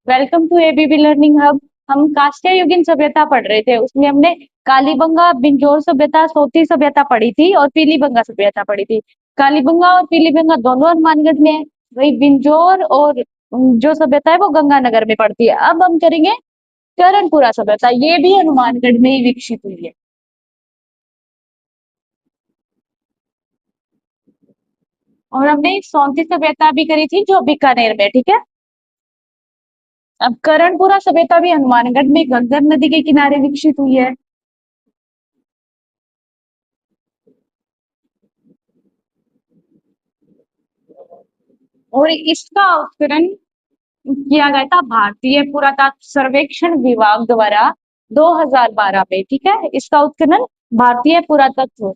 Welcome to ABB learning hub. हम कास्टिया युगीन सभ्यता पढ़ रहे थे, उसमें हमने कालीबंगा बिंजोर सभ्यता सोती सभ्यता पढ़ी थी और पीलीबंगा सभ्यता पढ़ी थी। कालीबंगा और पीलीबंगा दोनों हनुमानगढ़ में है। वही बिंजोर और जो सभ्यता है वो गंगानगर में पड़ती है। अब हम करेंगे करणपुरा सभ्यता, ये भी हनुमानगढ़ में ही विकसित हुई है। और हमने सोती सभ्यता भी करी थी जो बीकानेर में, ठीक है। अब करणपुरा सभ्यता भी हनुमानगढ़ में घग्गर नदी के किनारे विकसित हुई है। और इसका उत्खनन किया गया था भारतीय पुरातत्व सर्वेक्षण विभाग द्वारा 2012 में, ठीक है। इसका उत्खनन भारतीय पुरातत्व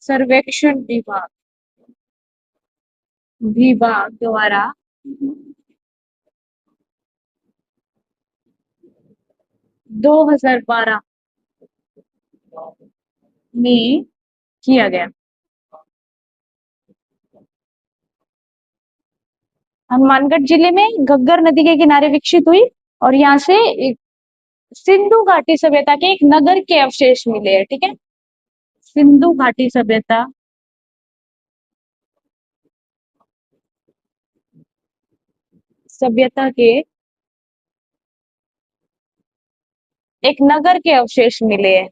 सर्वेक्षण विभाग द्वारा 2012 में किया गया। हनुमानगढ़ जिले में घग्गर नदी के किनारे विकसित हुई और यहाँ से एक सिंधु घाटी सभ्यता के एक नगर के अवशेष मिले हैं, ठीक है। सिंधु घाटी सभ्यता के एक नगर के अवशेष मिले हैं।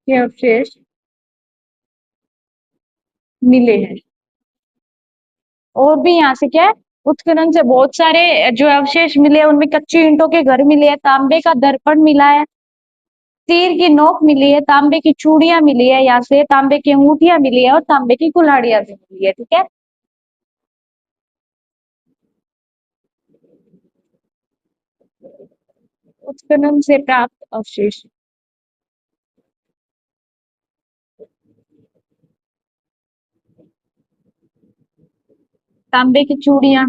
के अवशेष मिले हैं। और भी यहाँ से क्या है, उत्खनन से बहुत सारे जो अवशेष मिले हैं उनमें कच्ची ईंटों के घर मिले हैं, तांबे का दर्पण मिला है, तीर की नोक मिली है, तांबे की चूड़ियां मिली है, यहाँ से तांबे की अंगूठियां मिली है और तांबे की कुल्हाड़ियां भी मिली है, ठीक है। उत्खनन से प्राप्त अवशेष, तांबे की चूड़ियां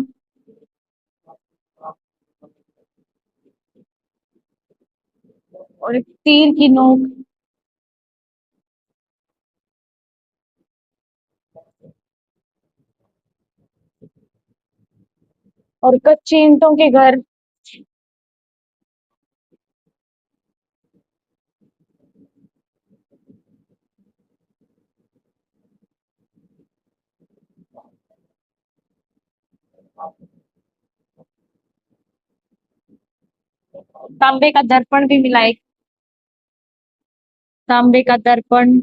और एक तीर की नोक और कच्ची ईंटों के घर। तांबे का दर्पण भी मिला है, तांबे का दर्पण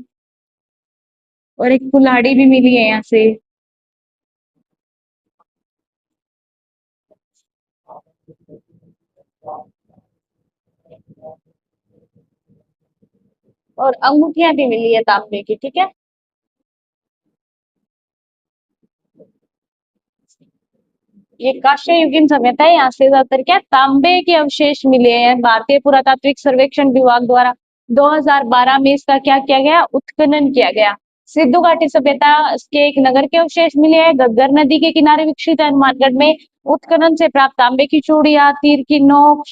और एक कुल्हाड़ी भी मिली है यहाँ से। और अंगूठियां भी मिली है तांबे की, ठीक है। ये कांस्य युगीन सभ्यता है, यहाँ से ज्यादातर क्या तांबे के अवशेष मिले हैं। भारतीय पुरातात्विक सर्वेक्षण विभाग द्वारा 2012 में इसका क्या किया गया, उत्खनन किया गया। सिद्धू घाटी सभ्यता के एक नगर के अवशेष मिले हैं, घग्गर नदी के किनारे विकसित है हनुमानगढ़ में। उत्खनन से प्राप्त तांबे की चूड़ियां, तीर की नोक,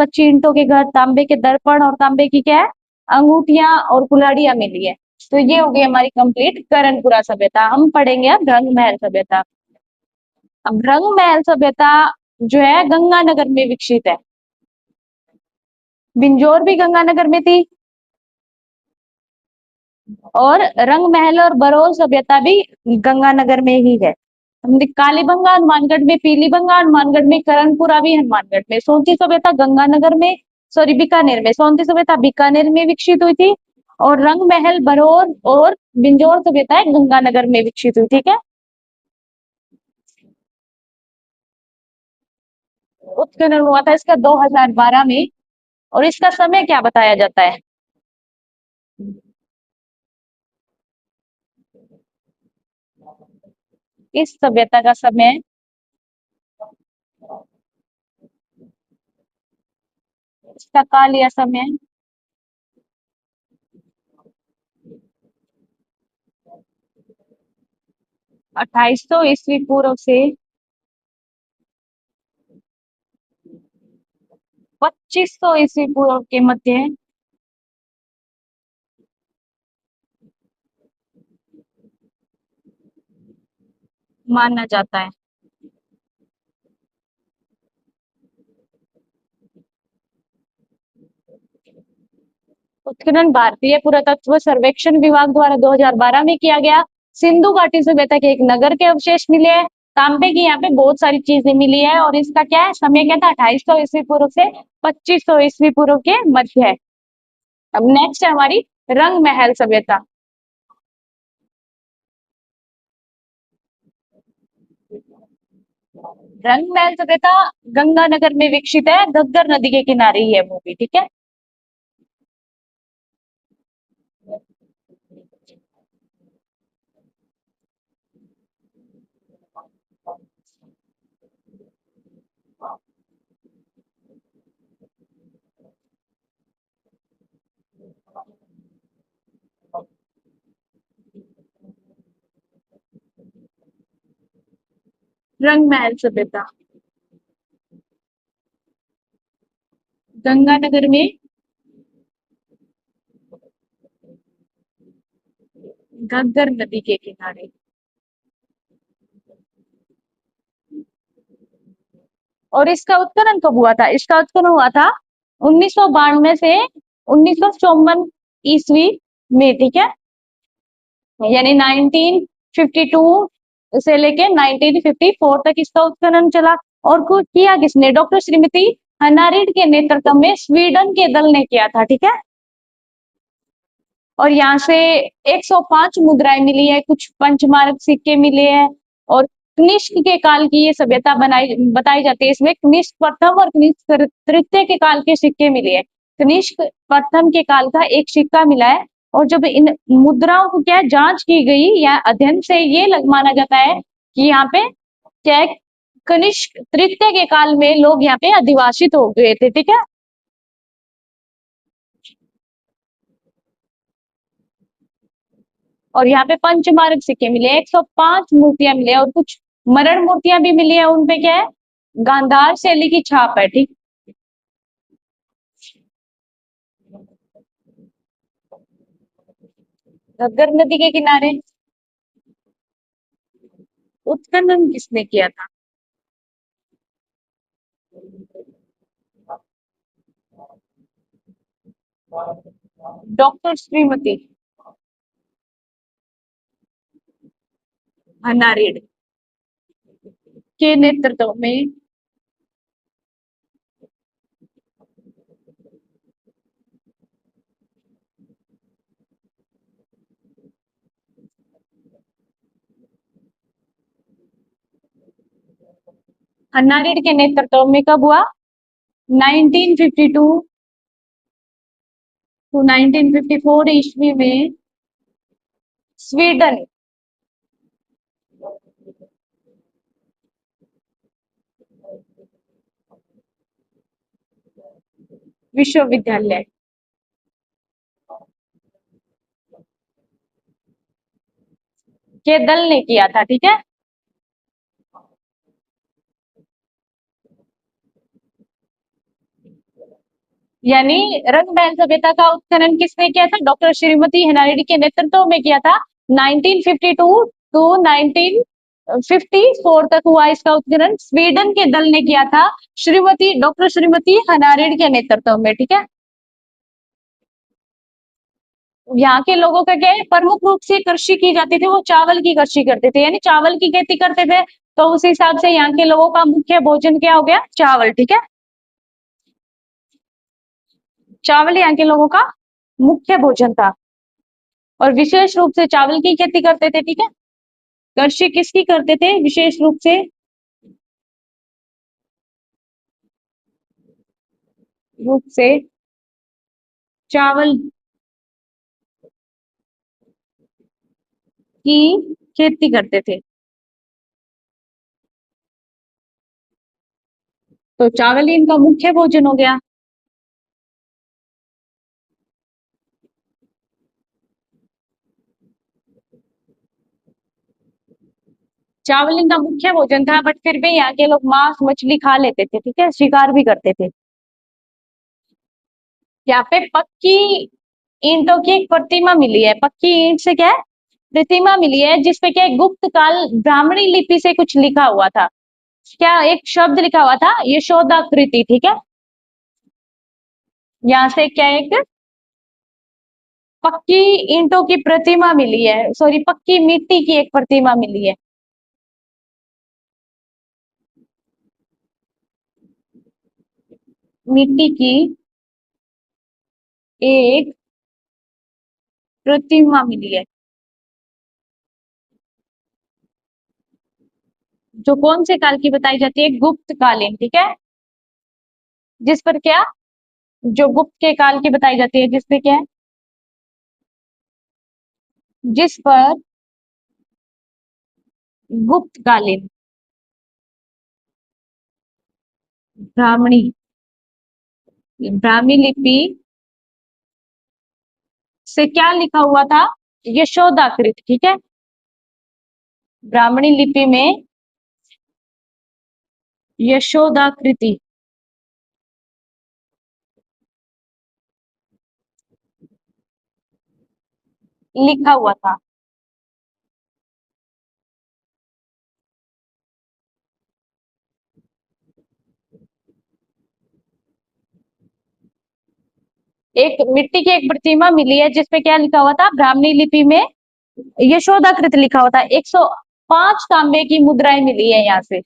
कच्ची ईंटों के घर, तांबे के दर्पण और तांबे की क्या है, अंगूठियां और कुल्हाड़ियां मिली है। तो ये हो गई हमारी कंप्लीट करणपुरा सभ्यता। हम पढ़ेंगे अब रंग महल सभ्यता। अब रंग महल सभ्यता जो है गंगानगर में विकसित है। बिंजोर भी गंगानगर में थी और रंग महल और बरौल सभ्यता भी गंगानगर में ही है। हमने कालीबंगा हनुमानगढ़ में, पीलीबंगा हनुमानगढ़ में, करणपुरा भी हनुमानगढ़ में। सोनती सभ्यता गंगानगर में, सॉरी बीकानेर में, सोनती सभ्यता बीकानेर में विकसित हुई थी। और रंग महल बरौर और बिंजोर सभ्यता गंगानगर में विकसित हुई, ठीक है। उत्खनन हुआ था इसका 2012 में। और इसका समय क्या बताया जाता है, इस सभ्यता का समय इसका काल या समय 2800 ईस्वी पूर्व से 2500 ईस्वी पूर्व के मध्य माना जाता है। उत्खनन भारतीय पुरातत्व सर्वेक्षण विभाग द्वारा 2012 में किया गया। सिंधु घाटी सभ्यता के एक नगर के अवशेष मिले हैं। तांबे की यहाँ पे बहुत सारी चीजें मिली है और इसका क्या है समय क्या था 2800 ईस्वी पूर्व से 2500 ईस्वी पूर्व के मध्य है। अब नेक्स्ट है हमारी रंग महल सभ्यता। रंग महल सभ्यता गंगानगर में विकसित है, घग्गर नदी के किनारे ही है वो भी, ठीक है। रंग महल सभ्यता गंगानगर में घग्गर नदी के किनारे। और इसका उत्खनन कब हुआ था? इसका उत्खनन हुआ था 1992 से 1954 ईस्वी में, ठीक है। यानी 1952 से लेके 1954 तक इसका उत्खनन चला। और कुछ किया किसने? डॉक्टर श्रीमती हनारिड के नेतृत्व में स्वीडन के दल ने किया था, ठीक है। और यहाँ से 105 मुद्राएं मिली है, कुछ पंचमार्क सिक्के मिले हैं और कनिष्क के काल की ये सभ्यता बनाई बताई जाती है। इसमें कनिष्क प्रथम और कनिष्क तृतीय के काल के सिक्के मिले हैं। कनिष्क प्रथम के काल का एक सिक्का मिला है। और जब इन मुद्राओं को क्या जांच की गई या अध्ययन से ये माना जाता है कि यहाँ पे क्या कनिष्क तृतीय के काल में लोग यहाँ पे अधिवासित हो गए थे, ठीक है। और यहाँ पे पंचमार्क सिक्के मिले, 105 मूर्तियां मिले और कुछ मरण मूर्तियां भी मिली है। उनपे क्या है? गांधार शैली की छाप है, ठीक। घग्गर नदी के किनारे उत्खनन किसने किया था? डॉक्टर श्रीमती हनारेड के नेतृत्व में। हनारेड के नेतृत्व में कब हुआ? 1952 टू 1954 ईस्वी में स्वीडन विश्वविद्यालय के दल ने किया था, ठीक है। यानी रंगमहल सभ्यता का उत्खनन किसने किया था? डॉक्टर श्रीमती हनारेडी के नेतृत्व में किया था। 1952 टू 1954 तक हुआ इसका उत्खनन। स्वीडन के दल ने किया था, श्रीमती डॉक्टर श्रीमती हनारेड के नेतृत्व में, ठीक है। यहाँ के लोगों का क्या है? प्रमुख रूप से कृषि की जाती थी, वो चावल की कृषि करते थे, यानी चावल की खेती करते थे। तो उस हिसाब से यहाँ के लोगों का मुख्य भोजन क्या हो गया? चावल, ठीक है। चावल यहाँ के लोगों का मुख्य भोजन था और विशेष रूप से चावल की खेती करते थे, ठीक है। कृषि किसकी करते थे विशेष रूप से? रूप से चावल की खेती करते थे। तो चावल ही इनका मुख्य भोजन हो गया। चावल इनका मुख्य भोजन था, बट फिर भी यहाँ के लोग मांस मछली खा लेते थे, ठीक है, शिकार भी करते थे। यहाँ पे पक्की ईंटों की एक प्रतिमा मिली है। पक्की ईंट से क्या है, प्रतिमा मिली है जिसपे क्या है, गुप्त काल ब्राह्मणी लिपि से कुछ लिखा हुआ था। क्या एक शब्द लिखा हुआ था, यशोदाकृति, ठीक है। यहाँ से क्या है, एक पक्की ईंटों की प्रतिमा मिली है, सॉरी पक्की मिट्टी की एक प्रतिमा मिली है। मिट्टी की एक प्रतिमा मिली है, जो कौन से काल की बताई जाती है, गुप्त कालीन, ठीक है। जिस पर क्या, जो गुप्त के काल की बताई जाती है, जिस पे क्या है, जिस पर गुप्त कालीन ब्राह्मणी ब्राह्मी लिपि से क्या लिखा हुआ था, यशोदाकृत, ठीक है। ब्राह्मणी लिपि में यशोदाकृति लिखा हुआ था। एक मिट्टी की एक प्रतिमा मिली है जिसपे क्या लिखा हुआ था, ब्राह्मणी लिपि में यशोदाकृत लिखा हुआ था। 105 तांबे की मुद्राएं मिली है यहाँ से।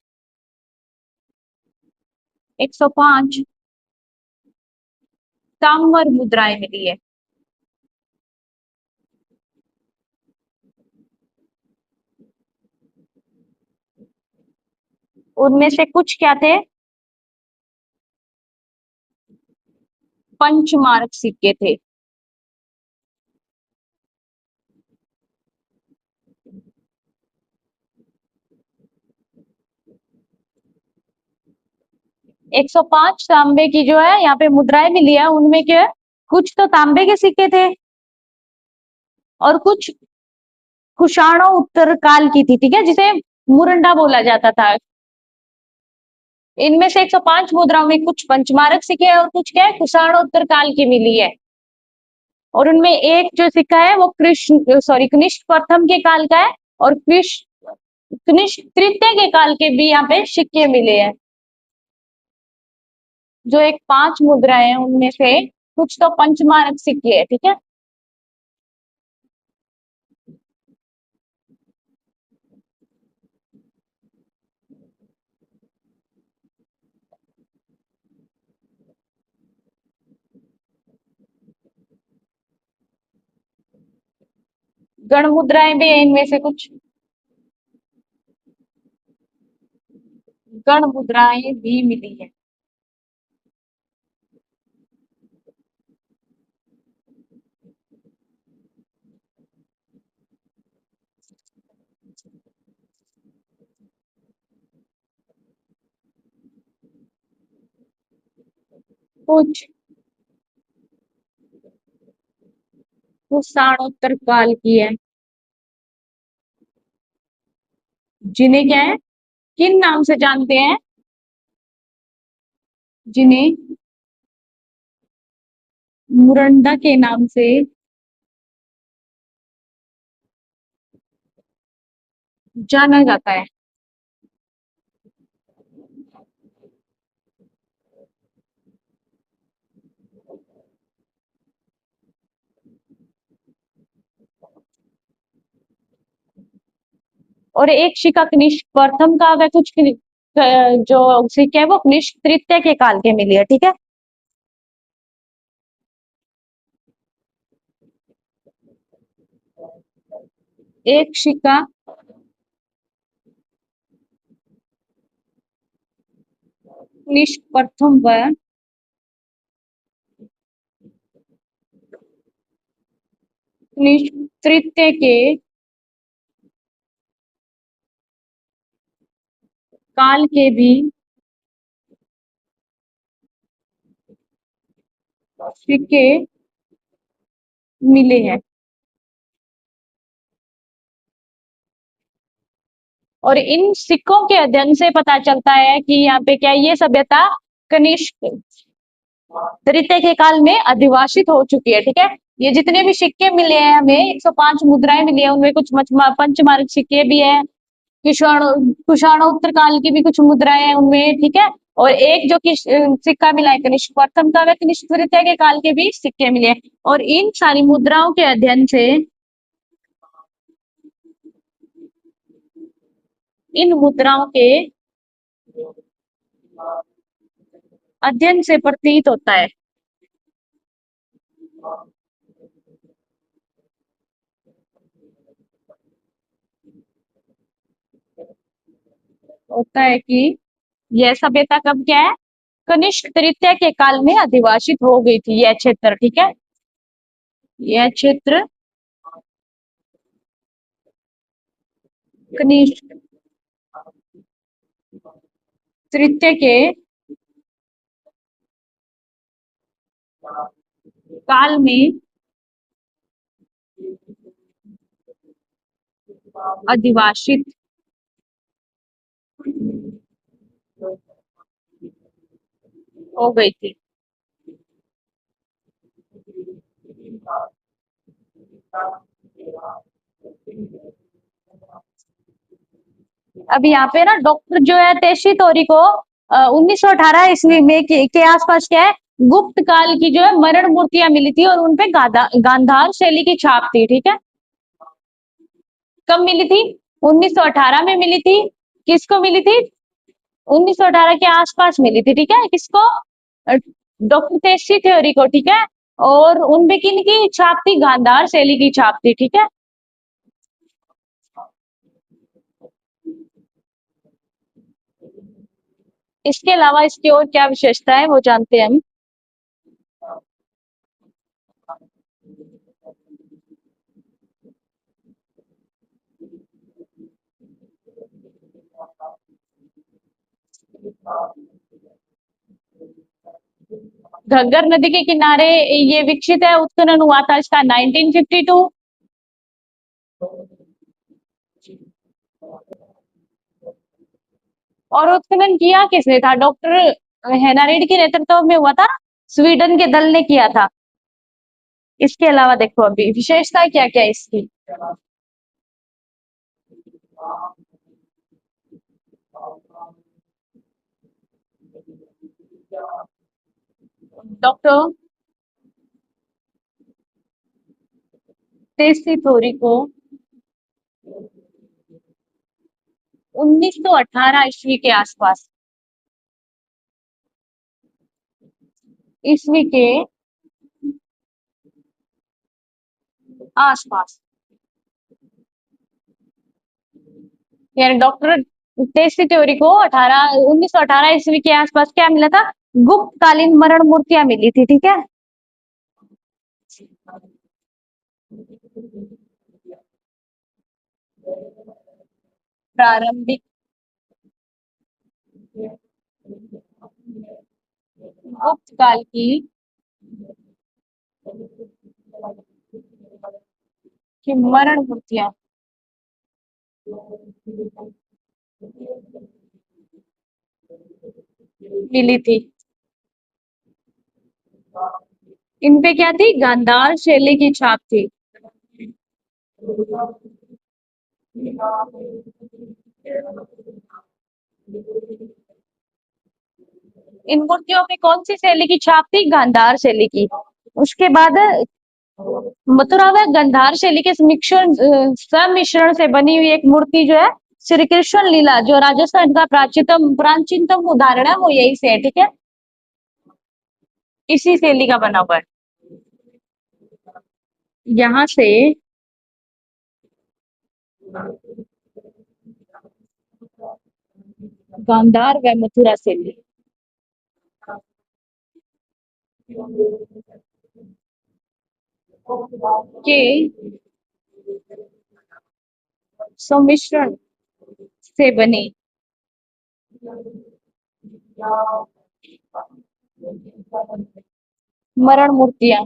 105 ताम्र मुद्राएं मिली है। उनमें से कुछ क्या थे, पंचमार्क सिक्के थे। 105 तांबे की जो है यहाँ पे मुद्राएं मिली है, उनमें क्या है, कुछ तो तांबे के सिक्के थे और कुछ कुषाणोत्तर काल की थी, ठीक है, जिसे मुरंडा बोला जाता था। इनमें से 105 मुद्राओं में कुछ पंचमारक सिक्के हैं और कुछ क्या है, कुषाणोत्तर काल की मिली है। और उनमें एक जो सिक्का है वो कृष्ण सॉरी कनिष्क प्रथम के काल का है, और कनिष्क तृतीय के काल के भी यहाँ पे सिक्के मिले हैं। जो एक 5 मुद्राएं हैं उनमें से कुछ तो पंचमारक सिक्के है, ठीक है। गण मुद्राएं भी है इनमें से कुछ, गण मुद्राएं भी मिली है। कुछ कुषाणोत्तर काल की है, जिन्हें क्या है, किन नाम से जानते हैं, जिन्हें मुरंडा के नाम से जाना जाता है। और एक शिका कनिष्क प्रथम का व कुछ जो सिक्के है वो कनिष्क तृतीय के काल के मिली है, ठीक है। एक सिक्का कनिष्क प्रथम व कनिष्क तृतीय के काल के भी सिक्के मिले हैं। और इन सिक्कों के अध्ययन से पता चलता है कि यहाँ पे क्या ये सभ्यता कनिष्क तृतीय के काल में अधिवासित हो चुकी है। ठीक है, ये जितने भी सिक्के मिले हैं हमें 105 मुद्राएं मिली है, उनमें कुछ पंचमार्क सिक्के भी है, कुषाणोत्तर काल की भी कुछ मुद्राएं हैं उनमें। ठीक है, और एक जो कि सिक्का मिला है कनिष्क प्रथम का, व कनिष्क तृतीय के काल के भी सिक्के मिले हैं। और इन सारी मुद्राओं के अध्ययन से, इन मुद्राओं के अध्ययन से प्रतीत होता है कि यह सभ्यता कब क्या है, कनिष्क तृतीय के काल में अधिवासित हो गई थी यह क्षेत्र। ठीक है, यह क्षेत्र कनिष्क तृतीय के काल में अधिवासित हो गई थी। अब यहाँ पे ना डॉक्टर जो है तेशी तोरी को 1918 ईस्वी में के आसपास क्या है, गुप्त काल की जो है मरण मूर्तियां मिली थी और उनपे गांधार शैली की छाप थी। ठीक है, कब मिली थी, 1918 में मिली थी। किसको मिली थी, 1918 के आसपास मिली थी। ठीक है, किसको, डॉक्टर तेशी थ्योरी को। ठीक है, और उनपे किन की छाप थी, गांधार शैली की छाप थी। ठीक है, इसके अलावा इसकी और क्या विशेषता है वो जानते हैं हम। घग्गर नदी के किनारे ये विकसित है, उत्खनन हुआ था इसका 1952। और उत्खनन किया किसने था, डॉक्टर हेनारिड के नेतृत्व में हुआ था, स्वीडन के दल ने किया था। इसके अलावा देखो अभी विशेषता क्या क्या है इसकी। डॉक्टर तेसी थोरी को 1918 ईस्वी के आसपास, ईस्वी के आसपास, यानी डॉक्टर टेस्टी थ्योरी को 1918 ईस्वी के आसपास क्या मिला था, गुप्त कालीन मरण मूर्तियां मिली थी। ठीक है, प्रारंभिक गुप्त काल की मरण मूर्तियां मिली थी। इनपे क्या थी, गांधार शैली की छाप थी। इन मूर्तियों में कौन सी शैली की छाप थी, गांधार शैली की। उसके बाद मथुरा में गंधार शैली के सम्मिश्रण से बनी हुई एक मूर्ति जो है, श्री कृष्ण लीला, जो राजस्थान का प्राचीनतम उदाहरण है, वो यही से है। ठीक है, इसी शैली का बना हुआ है। यहाँ से गांधार व मथुरा शैली के सम्मिश्रण से बनी मरण मूर्तियां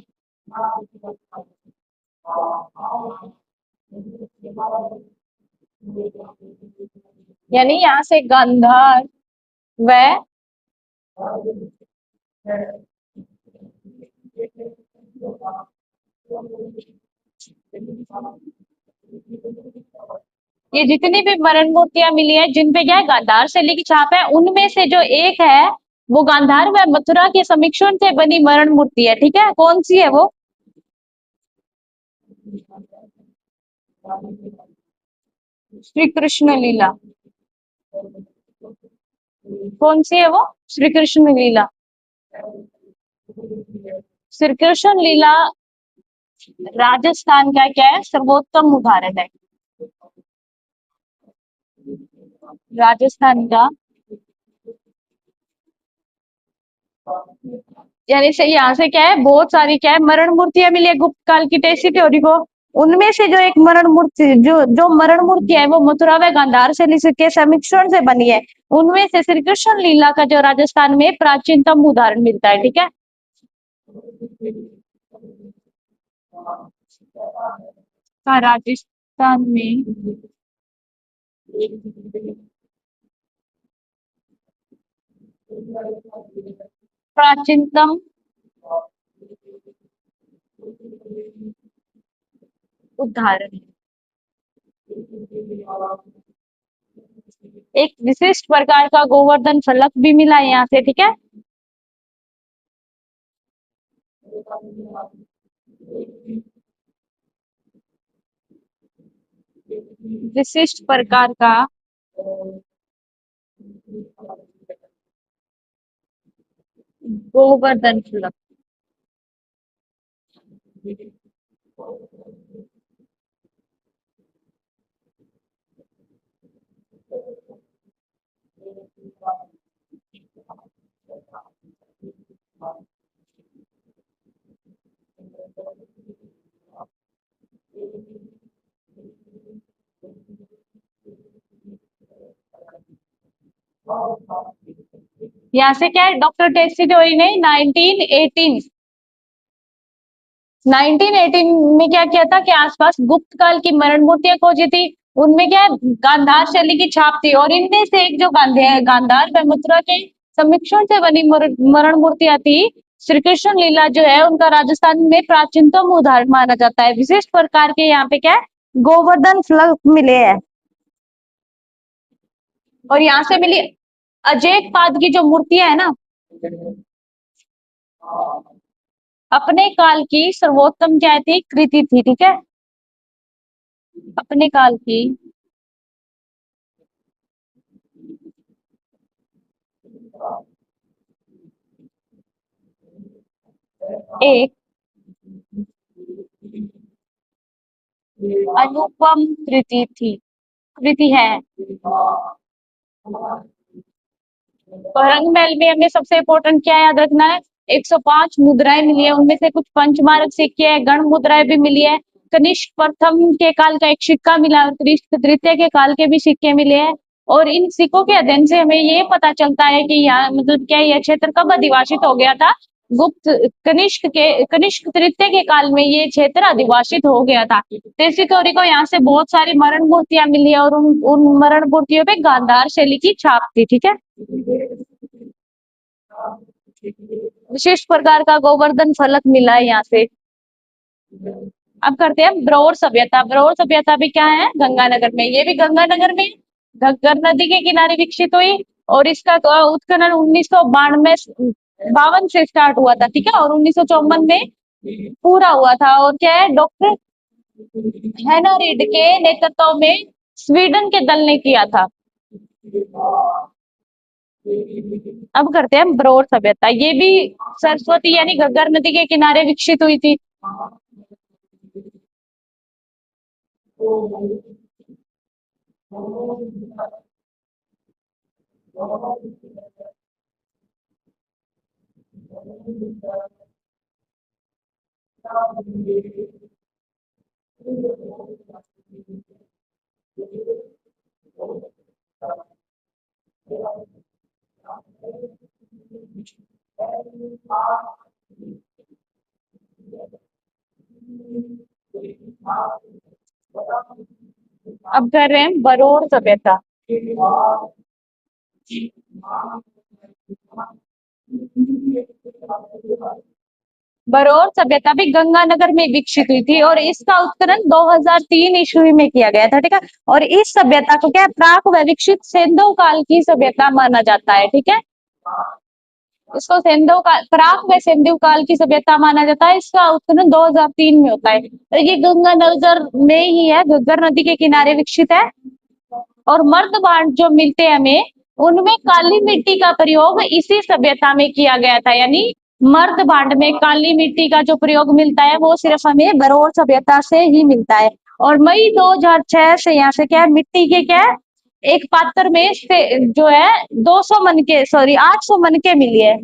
यानी यहाँ से गांधार व ये जितनी भी मरण मूर्तियां मिली है जिनपे क्या है गांधार शैली की छाप है, उनमें से जो एक है वो गांधार व मथुरा के समीक्षण से बनी मरण मूर्ति है। ठीक है, कौन सी है वो? श्री कृष्ण लीला। कौन सी है वो? श्री कृष्ण लीला। श्री कृष्ण लीला राजस्थान का क्या है, सर्वोत्तम उदाहरण है। राजस्थान का, यानी से यहाँ से क्या है, बहुत सारी क्या है मरण मूर्तियां मिली है गुप्त काल की टेसी थ्योरी को। उनमें से जो एक मरण मूर्ति, जो जो मरण मूर्ति है वो मथुरा व गांधार शैली के समीक्षण से बनी है। उनमें से श्री कृष्ण लीला का जो राजस्थान में प्राचीनतम उदाहरण मिलता है। ठीक है, का राजस्थान में प्राचीनतम उदाहरण है। एक विशिष्ट प्रकार का गोवर्धन फलक भी मिला है यहाँ से। ठीक है, विशिष्ट प्रकार का गोवर्धन फलक। यहाँ से क्या है, डॉक्टर टेसी थ्योरी ने 1918 में क्या किया था कि आसपास गुप्त काल की मरण मूर्तियां खोजी थी। उनमें क्या है, गांधार शैली की छाप थी, और इनमें से एक जो गांधार व मथुरा के समीक्षण से बनी मरण मूर्तियां थी, श्री कृष्ण लीला जो है उनका राजस्थान में प्राचीनतम उदाहरण माना जाता है। विशेष प्रकार के यहाँ पे क्या है, गोवर्धन फलक मिले हैं। और यहाँ से मिली अजेय पाद की जो मूर्तियां है ना, अपने काल की सर्वोत्तम क्या थी, कृति थी। ठीक है, अपने काल की एक अनुपम कृति थी, कृति है। बहरंग महल में हमें सबसे इम्पोर्टेंट क्या याद रखना है, 105 मुद्राएं मिली है, उनमें से कुछ पंचमार्क सिक्के हैं, गण मुद्राएं भी मिली है। कनिष्क प्रथम के काल का एक सिक्का मिला है और कनिष्क तृतीय के काल के भी सिक्के मिले हैं। और इन सिक्कों के अध्ययन से हमें ये पता चलता है कि यहाँ मतलब क्या यह क्षेत्र कब अधिवासित हो गया था। गुप्त कनिष्क तृतीय के काल में ये क्षेत्र अधिवासित हो गया था। देसी थ्योरी को यहाँ से बहुत सारी मरण मूर्तियां मिली है, और उन मरण मूर्तियों पे गांधार शैली की छाप थी। ठीक है, विशिष्ट प्रकार का गोवर्धन फलक मिला है यहाँ से। अब करते हैं ब्रह्मोर सभ्यता। ब्रह्मोर सभ्यता भी क्या है, गंगानगर में, ये भी गंगानगर में घग्गर नदी के किनारे विकसित हुई। और इसका उत्खनन 1992 52 से स्टार्ट हुआ था। ठीक है, और 1954 में पूरा हुआ था। और क्या है, डॉक्टर हैना रीड के नेतृत्व में स्वीडन के दल ने किया था। अब करते हैं ब्रह्मोर सभ्यता। ये भी सरस्वती यानी घग्गर नदी के किनारे विकसित हुई थी। अब कर रहे हैं बरौर सभ्यता। बरौर सभ्यता भी गंगानगर में विकसित हुई थी और इसका उत्खनन 2003 ईस्वी में किया गया था, ठीक है। और इस सभ्यता को क्या है, प्राक व विकसित सिंधु काल की सभ्यता माना जाता है, ठीक है। इसको सिंधु काल, प्राक व सिंधु काल की सभ्यता माना जाता है। इसका उत्खनन 2003 में होता है। तो ये गंगानगर में ही है, घग्गर नदी के किनारे विकसित है। और मर्द भांड जो मिलते हैं हमें, उनमें काली मिट्टी का प्रयोग इसी सभ्यता में किया गया था। यानी मर्द भांड में काली मिट्टी का जो प्रयोग मिलता है वो सिर्फ हमें बरौर सभ्यता से ही मिलता है। और मई 2006 से यहाँ से क्या है, मिट्टी के क्या है, एक पात्र में से जो है 200 मन के, सॉरी 800 मन के मिली है।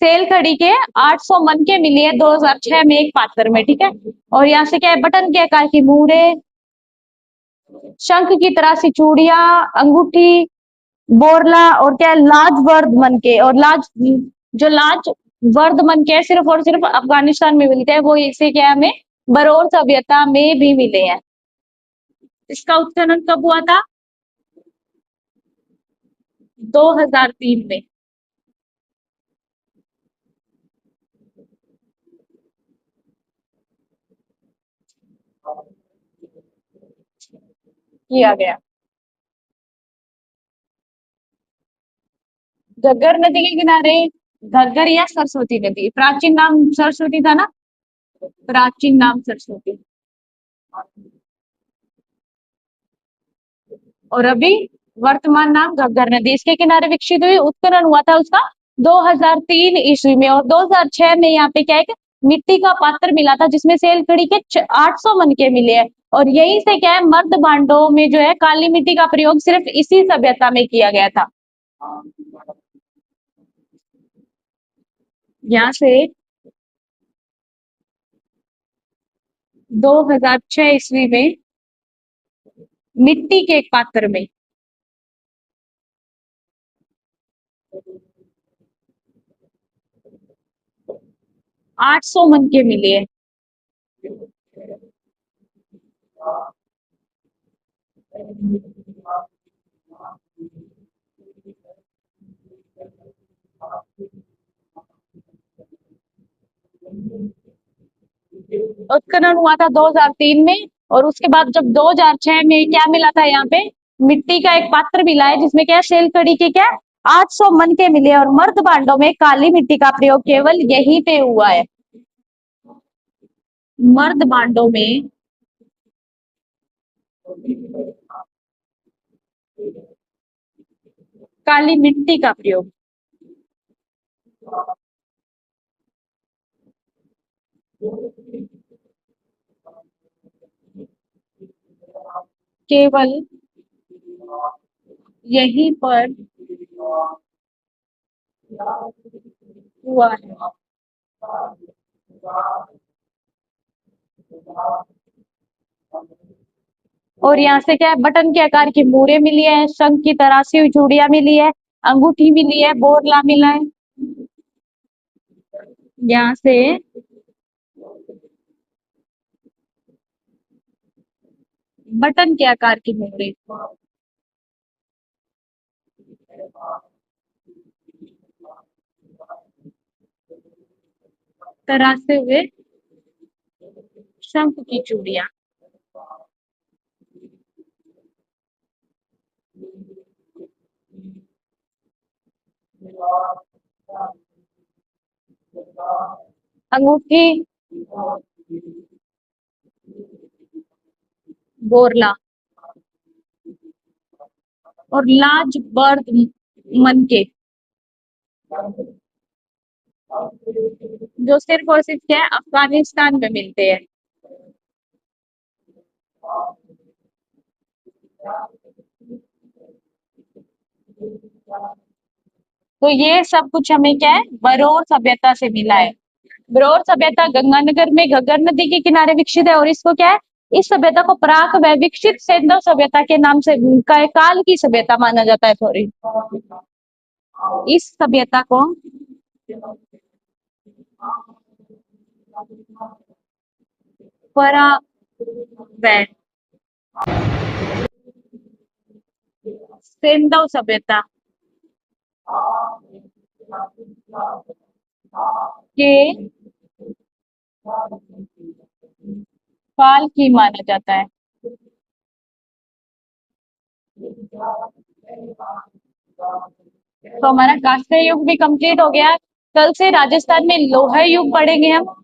सेल खड़ी के 800 मन के मिली है 2006 में एक पात्र में, ठीक है। और यहाँ से क्या है, बटन के आकार की मूरे, शंख की तरह सी चूड़ियां, अंगूठी, बोरला, और क्या है, लाज वर्द मन के। और लाज, जो लाज वर्द मन के सिर्फ और सिर्फ अफगानिस्तान में मिलते हैं, वो इसे क्या है, हमें बरौर सभ्यता में भी मिले हैं। इसका उत्खनन कब हुआ था? 2003 में किया गया। घग्गर नदी के किनारे, घग्गर या सरस्वती नदी, प्राचीन नाम सरस्वती था ना, प्राचीन नाम सरस्वती, और अभी वर्तमान नाम घग्गर नदी, इसके किनारे विकसित हुई। उत्खनन हुआ था उसका 2003 ईस्वी में। और 2006 में यहाँ पे क्या है, मिट्टी का पात्र मिला था जिसमें सेलकड़ी के 800 मन के मिले हैं। और यहीं से क्या है, मर्द भांडों में जो है काली मिट्टी का प्रयोग सिर्फ इसी सभ्यता में किया गया था। यहाँ से 2006 ईस्वी में मिट्टी के एक पात्र में 800 मन के मिले हैं। उत्खनन हुआ था 2003 में। और उसके बाद जब 2006 में क्या मिला था, यहाँ पे मिट्टी का एक पात्र मिला है जिसमें क्या सेलकड़ी के क्या 800 मन के मिले। और मर्द भांडों में काली मिट्टी का प्रयोग केवल यहीं पे हुआ है। मर्द भांडों में काली मिट्टी का प्रयोग केवल यहीं पर हुआ है। और यहाँ से क्या है, बटन के आकार की मूरे मिली है, शंख की तरासी हुई चूड़ियां मिली है, अंगूठी मिली है, बोरला मिला है। यहाँ से बटन के आकार की मूरे, तरासे हुए शंख की चूड़ियां, अंगूठी, बोरला, और लाज बर्द मन के, जो सिर्फ और सिर्फ क्या है, अफगानिस्तान में मिलते हैं। तो ये सब कुछ हमें क्या है, बरौर सभ्यता से मिला है। बरौर सभ्यता गंगानगर में घग्गर नदी के किनारे विकसित है। और इसको क्या है, इस सभ्यता को प्राक व विकसित सिंधु सभ्यता के नाम से काल की सभ्यता माना जाता है। सॉरी, इस सभ्यता को परा व सिंधु सभ्यता के काल की माना जाता है। तो हमारा कांस्य युग भी कंप्लीट हो गया। कल से राजस्थान में लोहा युग पढ़ेंगे हम।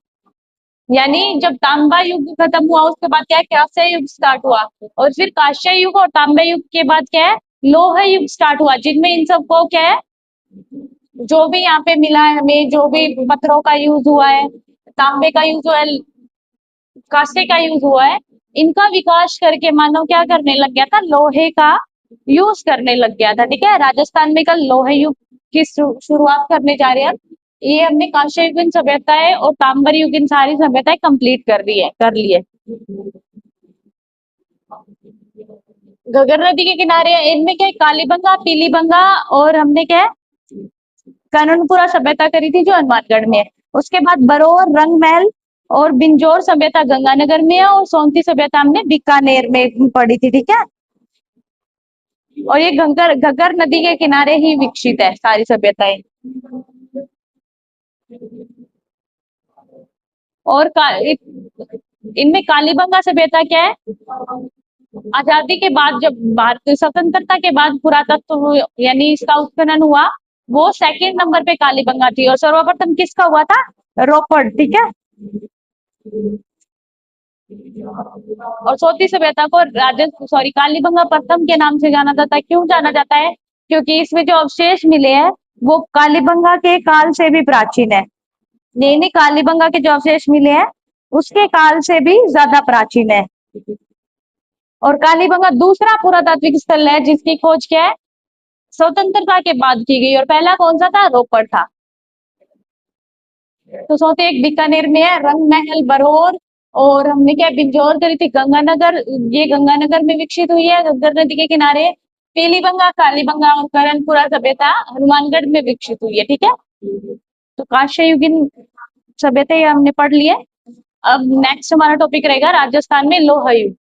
यानी जब तांबा युग खत्म हुआ उसके बाद क्या है, कांस्य युग स्टार्ट हुआ। और फिर कांस्य युग और तांबा युग के बाद क्या है, लोहा युग स्टार्ट हुआ, जिनमें इन सबको क्या है, जो भी यहाँ पे मिला है हमें, जो भी पत्थरों का यूज हुआ है, तांबे का यूज हुआ है, कांसे का यूज हुआ है, इनका विकास करके मानव क्या करने लग गया था, लोहे का यूज करने लग गया था। ठीक है, राजस्थान में कल लोहे युग की शुरुआत करने जा रहे हैं। ये हमने कांस्य युगीन सभ्यताएं और तांबर युगीन सारी सभ्यताएं कंप्लीट कर ली है। घग्गर नदी के किनारे है, इनमें क्या है, कालीबंगा, पीलीबंगा और हमने क्या है, काननपुरा सभ्यता करी थी जो हनुमानगढ़ में है। उसके बाद बरौर, रंगमहल और बिंजोर सभ्यता गंगानगर में है, और सोनती सभ्यता हमने बीकानेर में पढ़ी थी। ठीक है, और ये घग्गर घग्गर नदी के किनारे ही विकसित है सारी सभ्यताएं। और इनमें कालीबंगा सभ्यता क्या है, आजादी के बाद जब भारत स्वतंत्रता के बाद पुरातत्व यानी इसका उत्खनन हुआ, वो सेकंड नंबर पे कालीबंगा थी। और सर्वप्रथम किसका हुआ था, रोपड़। ठीक है, और सोती सभ्यता को कालीबंगा प्रथम के नाम से जाना जाता है। क्यों जाना जाता है, क्योंकि इसमें जो अवशेष मिले हैं वो कालीबंगा के काल से भी प्राचीन है। नहीं, कालीबंगा के जो अवशेष मिले हैं उसके काल से भी ज्यादा प्राचीन है। और कालीबंगा दूसरा पुरातात्विक स्थल है जिसकी खोज क्या है, स्वतंत्रता के बाद की गई। और पहला कौन सा था, रोपड़ था। तो सोते एक बीकानेर में है, रंगमहल बरौर, और हमने क्या बिंजौर करी थी गंगानगर, ये गंगानगर में विकसित हुई है, घग्गर नदी के किनारे। पीलीबंगा, कालीबंगा और करणपुरा सभ्यता हनुमानगढ़ में विकसित हुई है। ठीक है, तो कांस्य युगीन सभ्यता ये हमने पढ़ ली है। अब नेक्स्ट हमारा टॉपिक रहेगा राजस्थान में लोहा युग।